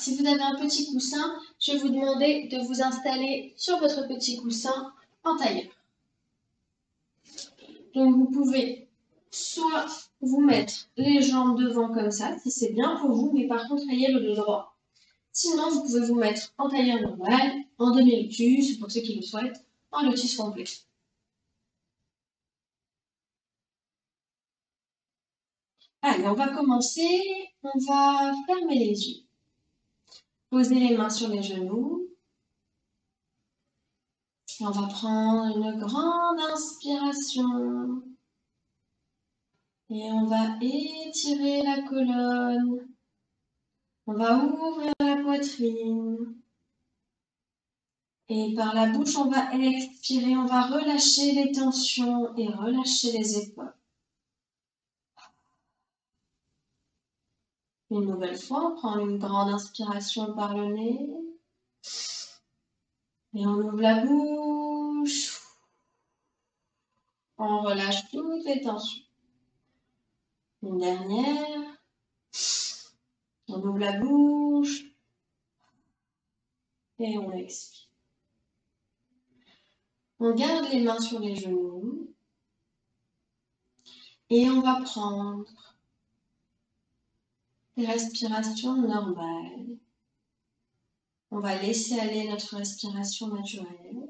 Si vous avez un petit coussin, je vais vous demander de vous installer sur votre petit coussin en tailleur. Donc vous pouvez soit vous mettre les jambes devant comme ça, si c'est bien pour vous, mais par contre ayez le dos droit. Sinon, vous pouvez vous mettre en tailleur normal, en demi-lotus, pour ceux qui le souhaitent, en lotus complet. Allez, on va commencer. On va fermer les yeux. Poser les mains sur les genoux. Et on va prendre une grande inspiration. Et on va étirer la colonne. On va ouvrir la poitrine. Et par la bouche, on va expirer. On va relâcher les tensions et relâcher les épaules. Une nouvelle fois, on prend une grande inspiration par le nez. Et on ouvre la bouche. On relâche toutes les tensions. Une dernière. On ouvre la bouche. Et on expire. On garde les mains sur les genoux. Et on va prendre des respirations normales. On va laisser aller notre respiration naturelle.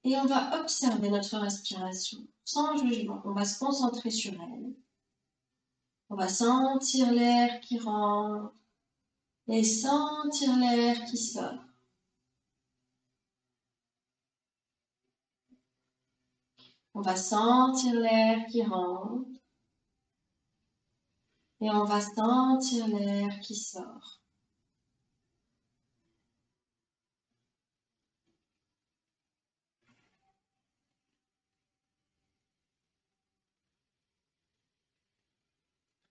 Et on va observer notre respiration sans jugement. On va se concentrer sur elle. On va sentir l'air qui rentre et sentir l'air qui sort. On va sentir l'air qui rentre et on va sentir l'air qui sort.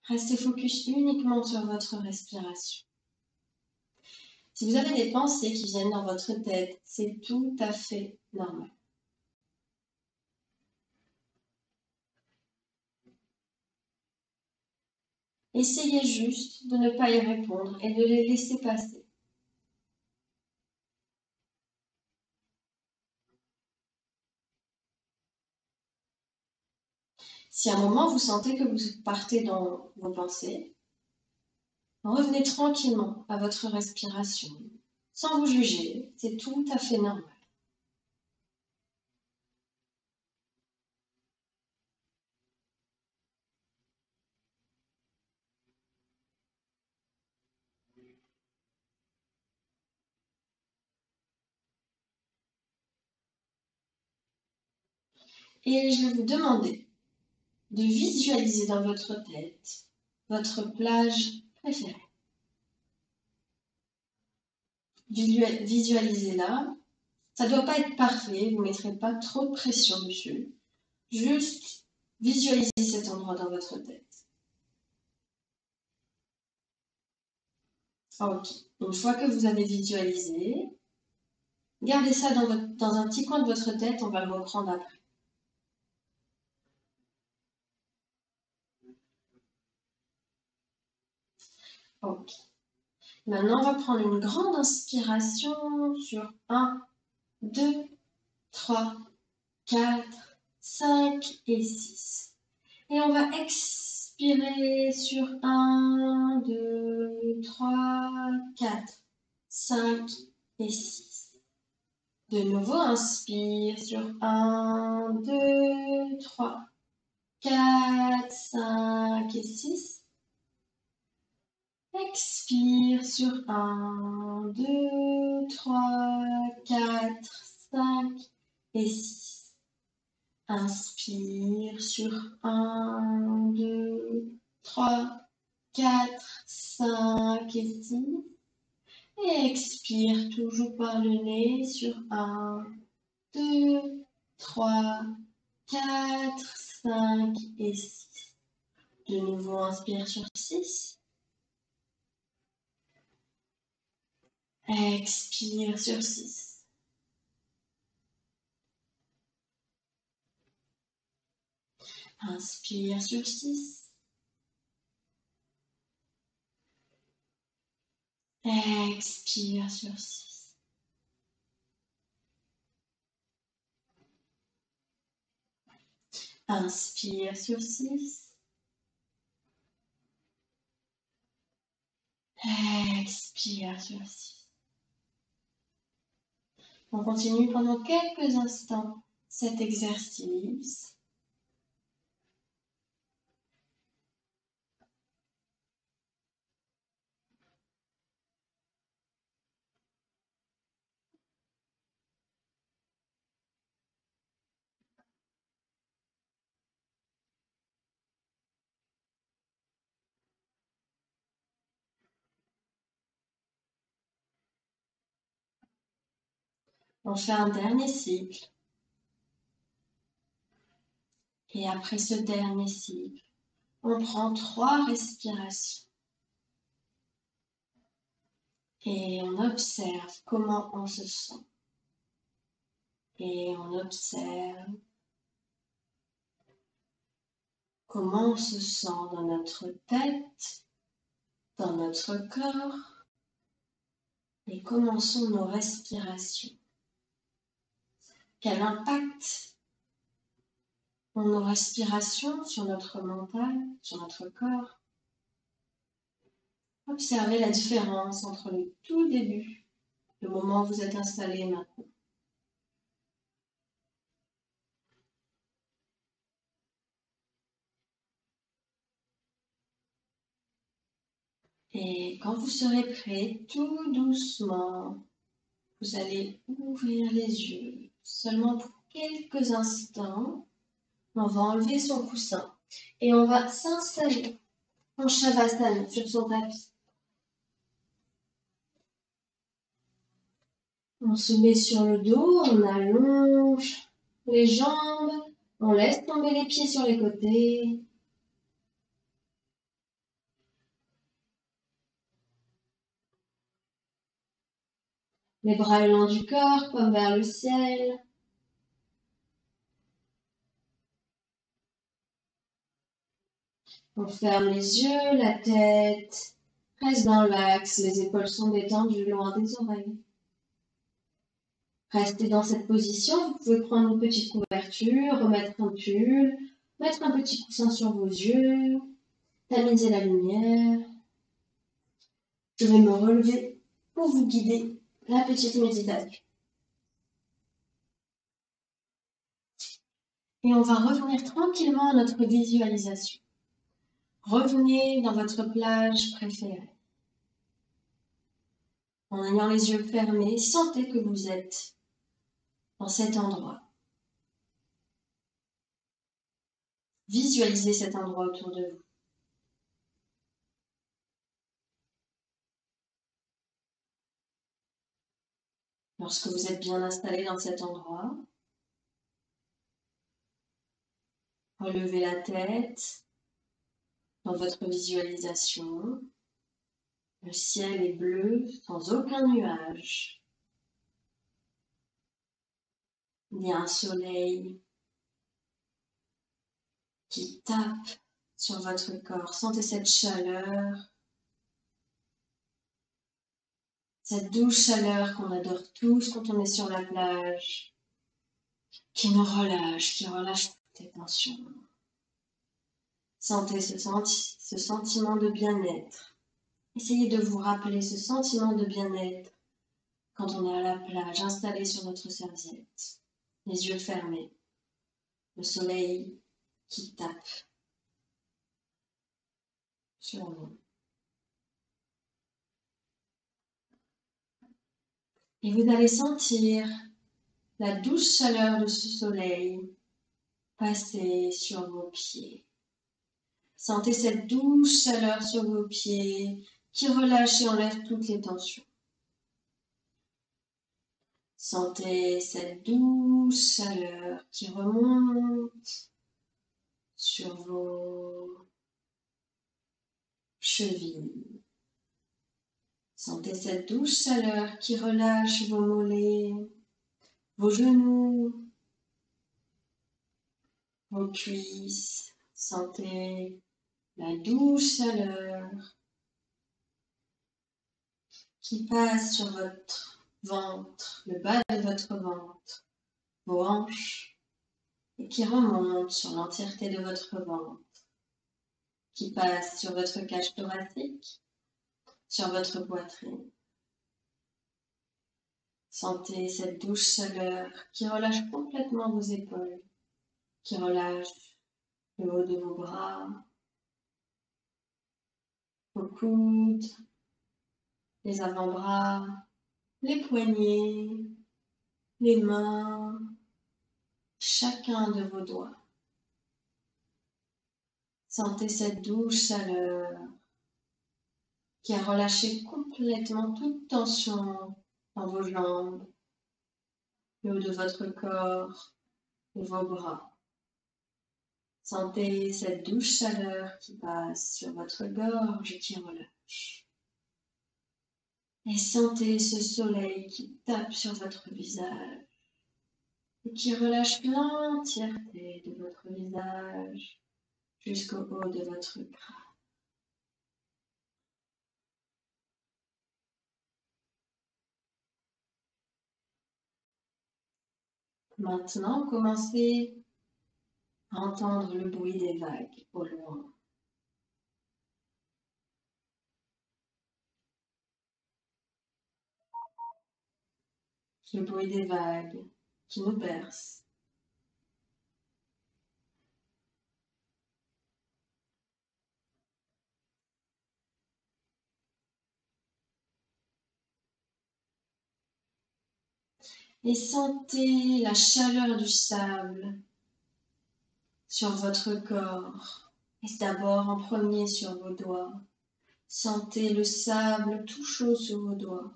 Restez focus uniquement sur votre respiration. Si vous avez des pensées qui viennent dans votre tête, c'est tout à fait normal. Essayez juste de ne pas y répondre et de les laisser passer. Si à un moment vous sentez que vous partez dans vos pensées, revenez tranquillement à votre respiration, sans vous juger, c'est tout à fait normal. Et je vais vous demander de visualiser dans votre tête votre plage préférée. Visualisez-la. Ça ne doit pas être parfait, vous ne mettrez pas trop de pression dessus. Juste visualisez cet endroit dans votre tête. Ok. Une fois que vous avez visualisé, gardez ça dans un petit coin de votre tête, on va le reprendre après. Ok. Maintenant, on va prendre une grande inspiration sur 1, 2, 3, 4, 5 et 6. Et on va expirer sur 1, 2, 3, 4, 5 et 6. De nouveau, inspire sur 1, 2, 3, 4, 5 et 6. Expire sur 1, 2, 3, 4, 5 et 6. Inspire sur 1, 2, 3, 4, 5 et 6. Et expire toujours par le nez sur 1, 2, 3, 4, 5 et 6. De nouveau, inspire sur 6. Expire sur 6. Inspire sur 6. Expire sur 6. Inspire sur 6. Expire sur 6. On continue pendant quelques instants cet exercice. On fait un dernier cycle. Et après ce dernier cycle, on prend 3 respirations. Et on observe comment on se sent. Et on observe comment on se sent dans notre tête, dans notre corps, et comment sont nos respirations. Quel impact ont nos respirations sur notre mental, sur notre corps. Observez la différence entre le tout début, le moment où vous êtes installé et maintenant. Et quand vous serez prêt, tout doucement, vous allez ouvrir les yeux. Seulement pour quelques instants, on va enlever son coussin et on va s'installer en Shavasana sur son tapis. On se met sur le dos, on allonge les jambes, on laisse tomber les pieds sur les côtés. Les bras le long du corps, comme vers le ciel. On ferme les yeux, la tête reste dans l'axe, les épaules sont détendues loin des oreilles. Restez dans cette position, vous pouvez prendre une petite couverture, remettre un pull, mettre un petit coussin sur vos yeux, tamiser la lumière. Je vais me relever pour vous guider la petite méditation. Et on va revenir tranquillement à notre visualisation. Revenez dans votre plage préférée. En ayant les yeux fermés, sentez que vous êtes dans cet endroit. Visualisez cet endroit autour de vous. Lorsque vous êtes bien installé dans cet endroit, relevez la tête dans votre visualisation. Le ciel est bleu, sans aucun nuage. Il y a un soleil qui tape sur votre corps. Sentez cette chaleur, cette douce chaleur qu'on adore tous quand on est sur la plage, qui nous relâche, qui relâche toutes les tensions. Sentez ce sentiment de bien-être. Essayez de vous rappeler ce sentiment de bien-être quand on est à la plage, installé sur notre serviette, les yeux fermés, le soleil qui tape sur nous. Et vous allez sentir la douce chaleur de ce soleil passer sur vos pieds. Sentez cette douce chaleur sur vos pieds qui relâche et enlève toutes les tensions. Sentez cette douce chaleur qui remonte sur vos chevilles. Sentez cette douce chaleur qui relâche vos mollets, vos genoux, vos cuisses. Sentez la douce chaleur qui passe sur votre ventre, le bas de votre ventre, vos hanches, et qui remonte sur l'entièreté de votre ventre, qui passe sur votre cage thoracique, sur votre poitrine. Sentez cette douce chaleur qui relâche complètement vos épaules, qui relâche le haut de vos bras, vos coudes, les avant-bras, les poignets, les mains, chacun de vos doigts. Sentez cette douce chaleur qui a relâché complètement toute tension dans vos jambes, le haut de votre corps et vos bras. Sentez cette douce chaleur qui passe sur votre gorge et qui relâche. Et sentez ce soleil qui tape sur votre visage et qui relâche l'entièreté de votre visage jusqu'au haut de votre crâne. Maintenant, commencez à entendre le bruit des vagues au loin. Le bruit des vagues qui nous bercent. Et sentez la chaleur du sable sur votre corps. Et d'abord en premier sur vos doigts. Sentez le sable tout chaud sur vos doigts.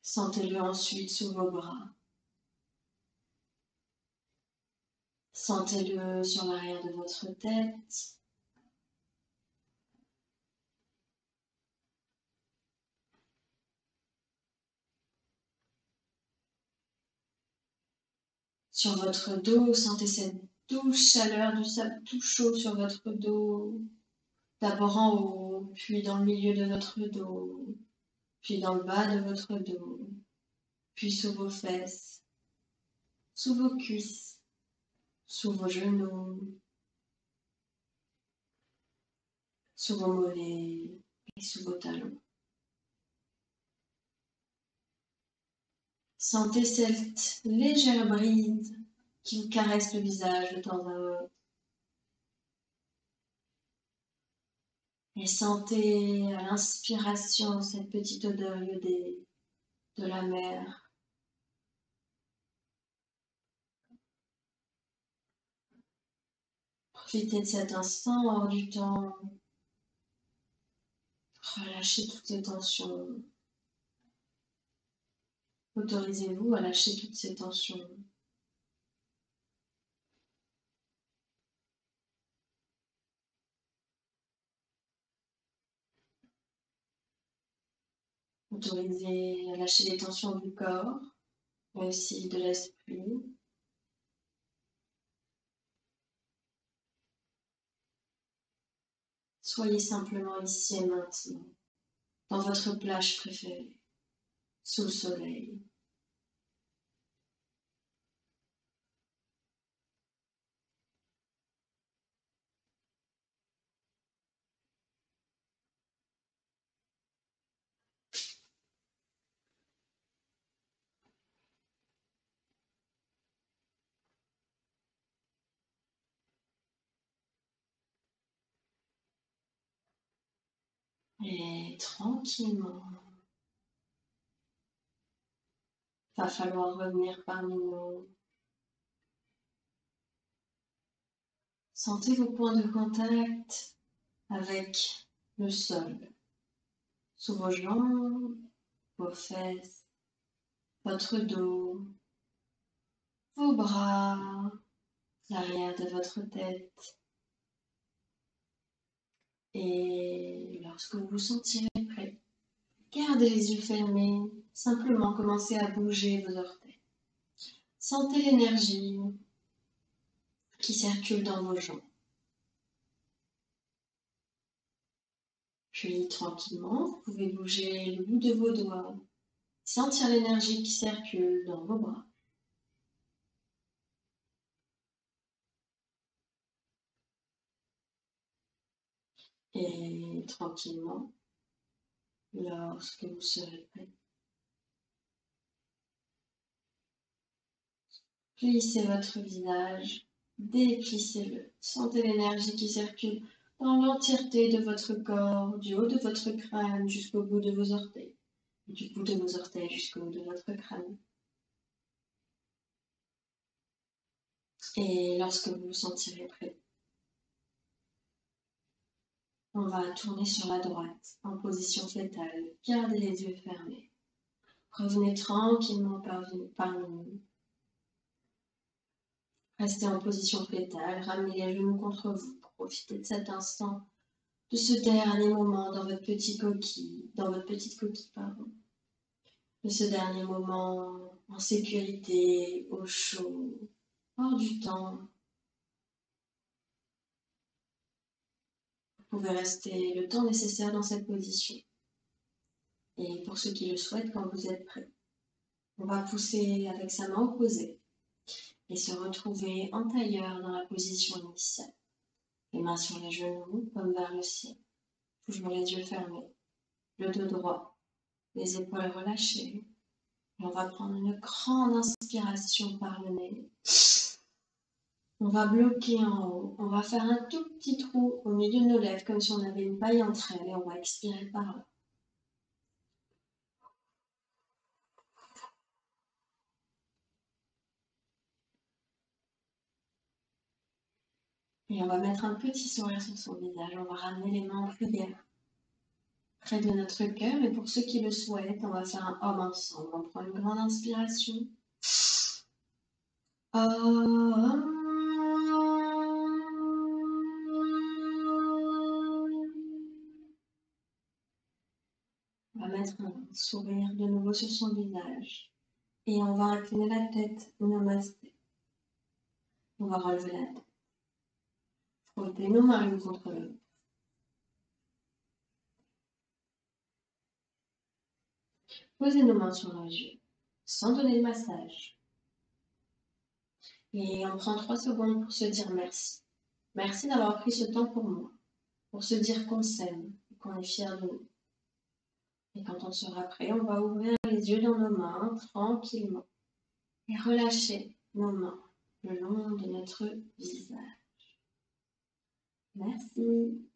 Sentez-le ensuite sous vos bras. Sentez-le sur l'arrière de votre tête. Sur votre dos, sentez cette douce chaleur du sable tout chaud sur votre dos. D'abord en haut, puis dans le milieu de votre dos, puis dans le bas de votre dos, puis sous vos fesses, sous vos cuisses, sous vos genoux, sous vos mollets et sous vos talons. Sentez cette légère brise qui vous caresse le visage de temps à autre. Et sentez à l'inspiration cette petite odeur iodée de la mer. Profitez de cet instant hors du temps. Relâchez toutes les tensions. Autorisez-vous à lâcher toutes ces tensions. Autorisez à lâcher les tensions du corps, mais aussi de l'esprit. Soyez simplement ici et maintenant, dans votre plage préférée, sous le soleil. Et tranquillement, va falloir revenir parmi nous. Sentez vos points de contact avec le sol, sous vos jambes, vos fesses, votre dos, vos bras, l'arrière de votre tête. Et lorsque vous vous sentirez prêt, gardez les yeux fermés, simplement commencez à bouger vos orteils. Sentez l'énergie qui circule dans vos jambes. Puis tranquillement, vous pouvez bouger le bout de vos doigts, sentir l'énergie qui circule dans vos bras. Et tranquillement, lorsque vous serez prêt, plissez votre visage, déplissez-le. Sentez l'énergie qui circule dans l'entièreté de votre corps, du haut de votre crâne jusqu'au bout de vos orteils, et du bout de vos orteils jusqu'au haut de votre crâne. Et lorsque vous vous sentirez prêt, on va tourner sur la droite en position fétale. Gardez les yeux fermés. Revenez tranquillement parmi nous. Restez en position fétale, ramenez les genoux contre vous. Profitez de cet instant, de ce dernier moment dans votre petite coquille, de ce dernier moment en sécurité, au chaud, hors du temps. Vous pouvez rester le temps nécessaire dans cette position. Et pour ceux qui le souhaitent, quand vous êtes prêts, on va pousser avec sa main opposée et se retrouver en tailleur dans la position initiale. Les mains sur les genoux, comme vers le ciel. Toujours les yeux fermés, le dos droit, les épaules relâchées. Et on va prendre une grande inspiration par le nez. On va bloquer en haut. On va faire un tout petit trou au milieu de nos lèvres, comme si on avait une paille entre elles, et on va expirer par là. Et on va mettre un petit sourire sur son visage. On va ramener les mains en prière près de notre cœur. Et pour ceux qui le souhaitent, on va faire un Om ensemble. On prend une grande inspiration. Om. On va mettre un sourire de nouveau sur son visage. Et on va incliner la tête. Namasté. On va relever la tête. Frottez nos mains l'une contre l'autre. Posez nos mains sur nos yeux, sans donner de massage. Et on prend 3 secondes pour se dire merci. Merci d'avoir pris ce temps pour moi, pour se dire qu'on s'aime et qu'on est fiers de nous. Et quand on sera prêt, on va ouvrir les yeux dans nos mains tranquillement et relâcher nos mains le long de notre visage. Merci.